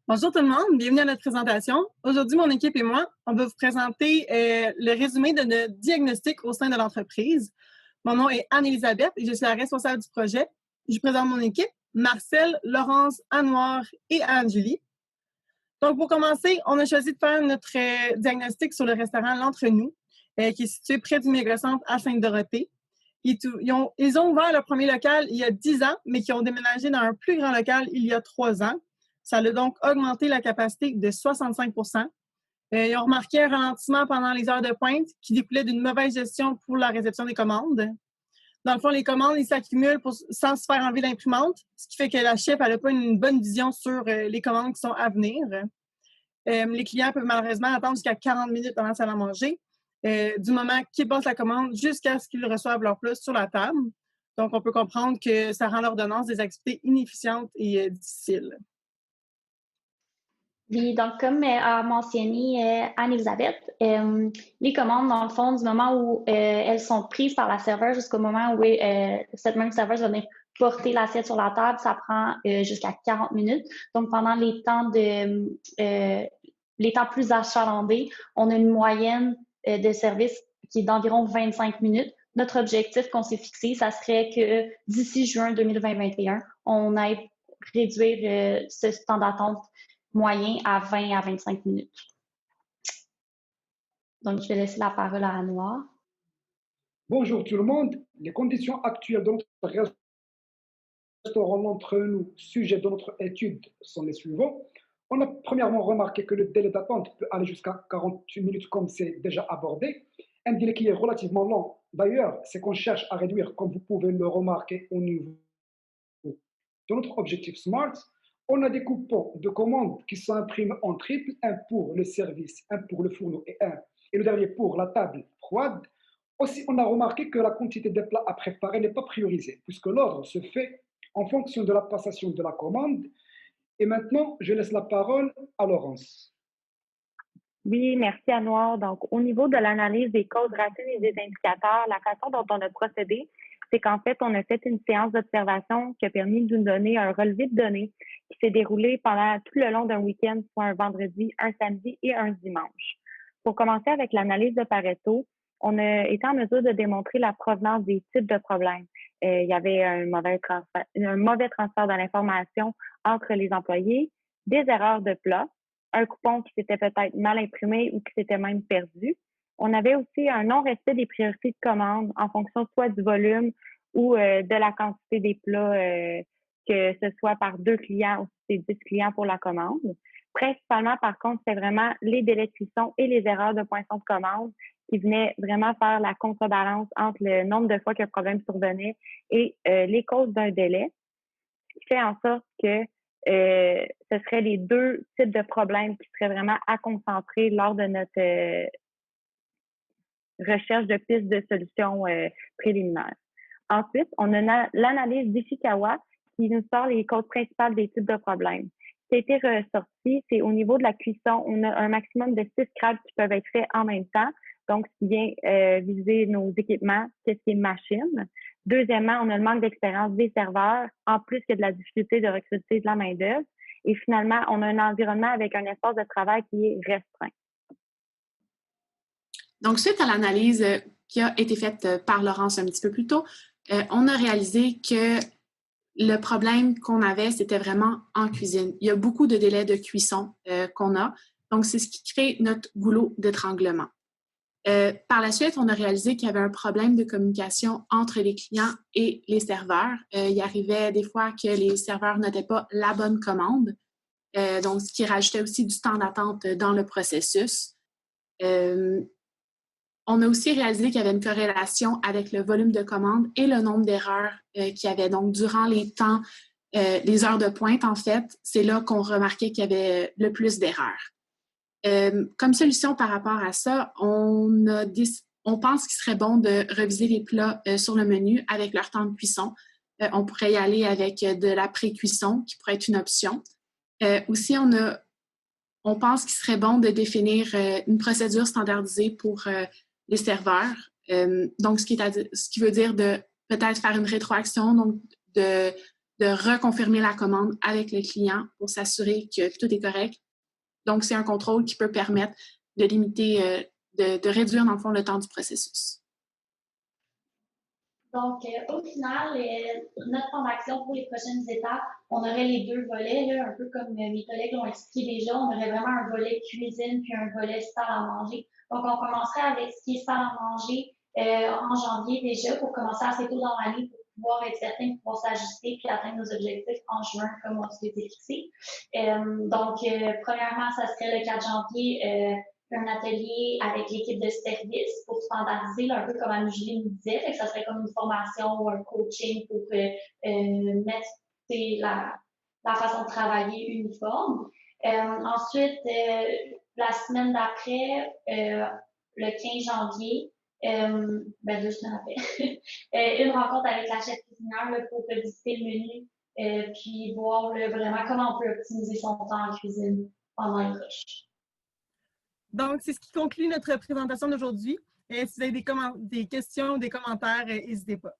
Bonjour tout le monde, bienvenue à notre présentation. Aujourd'hui, mon équipe et moi, on va vous présenter le résumé de notre diagnostic au sein de l'entreprise. Mon nom est Anne-Élisabeth et je suis la responsable du projet. Je présente mon équipe, Marcel, Laurence, Anouar et Anne-Julie. Donc, pour commencer, on a choisi de faire notre diagnostic sur le restaurant L'Entre Nous, qui est situé près du mégacentre à Sainte-Dorothée. Ils ont ouvert leur premier local il y a 10 ans, mais qui ont déménagé dans un plus grand local il y a 3 ans. Ça a donc augmenté la capacité de 65 %. Ils ont remarqué un ralentissement pendant les heures de pointe qui découlait d'une mauvaise gestion pour la réception des commandes. Dans le fond, les commandes, ils s'accumulent sans se faire enlever l'imprimante, ce qui fait que la chef n'a pas une bonne vision sur les commandes qui sont à venir. Les clients peuvent malheureusement attendre jusqu'à 40 minutes avant la salle à manger, du moment qu'ils passent la commande jusqu'à ce qu'ils reçoivent leur plat sur la table. Donc, on peut comprendre que ça rend l'ordonnance des activités inefficientes et difficiles. Oui, donc comme a mentionné Anne-Élisabeth, les commandes, dans le fond, du moment où elles sont prises par la serveuse jusqu'au moment où cette même serveuse va venir porter l'assiette sur la table, ça prend jusqu'à 40 minutes. Donc, pendant les temps plus achalandés, on a une moyenne de service qui est d'environ 25 minutes. Notre objectif qu'on s'est fixé, ça serait que d'ici juin 2021, on aille réduire ce temps d'attente moyen à 20 à 25 minutes. Donc, je vais laisser la parole à Anouar. Bonjour tout le monde. Les conditions actuelles de notre restaurant L'Entre Nous, sujet de notre étude, sont les suivants. On a premièrement remarqué que le délai d'attente peut aller jusqu'à 48 minutes, comme c'est déjà abordé. Un délai qui est relativement long. D'ailleurs, c'est qu'on cherche à réduire, comme vous pouvez le remarquer au niveau de notre objectif SMART. On a des coupons de commandes qui sont imprimés en triple, un pour le service, un pour le fourneau et le dernier pour la table froide. Aussi, on a remarqué que la quantité de plats à préparer n'est pas priorisée, puisque l'ordre se fait en fonction de la passation de la commande. Et maintenant, je laisse la parole à Laurence. Oui, merci Anouar. Donc, au niveau de l'analyse des causes racines et des indicateurs, la façon dont on a procédé, c'est qu'en fait, on a fait une séance d'observation qui a permis de nous donner un relevé de données qui s'est déroulé pendant tout le long d'un week-end, soit un vendredi, un samedi et un dimanche. Pour commencer avec l'analyse de Pareto, on a été en mesure de démontrer la provenance des types de problèmes. Il y avait un mauvais transfert de l'information entre les employés, des erreurs de plats, un coupon qui s'était peut-être mal imprimé ou qui s'était même perdu. On avait aussi un non-respect des priorités de commande en fonction soit du volume ou de la quantité des plats, que ce soit par 2 clients ou si c'est 10 clients pour la commande. Principalement, par contre, c'est vraiment les délais de cuisson et les erreurs de poinçon de commande qui venaient vraiment faire la contrebalance entre le nombre de fois qu'un problème survenait et les causes d'un délai, ce qui fait en sorte que ce seraient les 2 types de problèmes qui seraient vraiment à concentrer lors de notre recherche de pistes de solutions préliminaires. Ensuite, on a l'analyse d'Ishikawa qui nous sort les causes principales des types de problèmes. Ce qui a été ressorti, c'est au niveau de la cuisson, on a un maximum de 6 crabes qui peuvent être faits en même temps. Donc, ce qui vient viser nos équipements, qu'est-ce qui est machine. Deuxièmement, on a le manque d'expérience des serveurs, en plus que de la difficulté de recruter de la main-d'œuvre. Et finalement, on a un environnement avec un espace de travail qui est restreint. Donc, suite à l'analyse qui a été faite par Laurence un petit peu plus tôt, on a réalisé que le problème qu'on avait, c'était vraiment en cuisine. Il y a beaucoup de délais de cuisson qu'on a. Donc, c'est ce qui crée notre goulot d'étranglement. Par la suite, on a réalisé qu'il y avait un problème de communication entre les clients et les serveurs. Il arrivait des fois que les serveurs notaient pas la bonne commande, donc ce qui rajoutait aussi du temps d'attente dans le processus. On a aussi réalisé qu'il y avait une corrélation avec le volume de commandes et le nombre d'erreurs qu'il y avait. Donc, durant les heures de pointe, en fait, c'est là qu'on remarquait qu'il y avait le plus d'erreurs. Comme solution par rapport à ça, on pense qu'il serait bon de reviser les plats sur le menu avec leur temps de cuisson. On pourrait y aller avec de la pré-cuisson qui pourrait être une option. Aussi, on pense qu'il serait bon de définir une procédure standardisée pour les serveurs. Donc, ce qui veut dire de peut-être faire une rétroaction, donc de de reconfirmer la commande avec le client pour s'assurer que tout est correct. Donc, c'est un contrôle qui peut permettre de limiter, de réduire, dans le fond, le temps du processus. Donc, au final, notre plan d'action pour les prochaines étapes, on aurait les deux volets, là, un peu comme mes collègues l'ont expliqué déjà. On aurait vraiment un volet cuisine puis un volet salle à manger. Donc, on commencerait avec ce qui est salle à manger en janvier déjà pour commencer assez tôt dans l'année pour pouvoir être certain de pouvoir s'ajuster puis atteindre nos objectifs en juin comme on s'était fixé. Donc, premièrement, ça serait le 4 janvier. Un atelier avec l'équipe de service pour standardiser, là, un peu comme Anne-Julie nous disait. Fait que ça serait comme une formation ou un coaching pour mettre la façon de travailler uniforme. Ensuite, la semaine d'après, le 15 janvier, 2 semaines après, une rencontre avec la chef cuisinière là, pour visiter le menu puis voir là, vraiment comment on peut optimiser son temps en cuisine pendant les rushs. Donc, c'est ce qui conclut notre présentation d'aujourd'hui. Si vous avez des questions ou des commentaires, n'hésitez pas.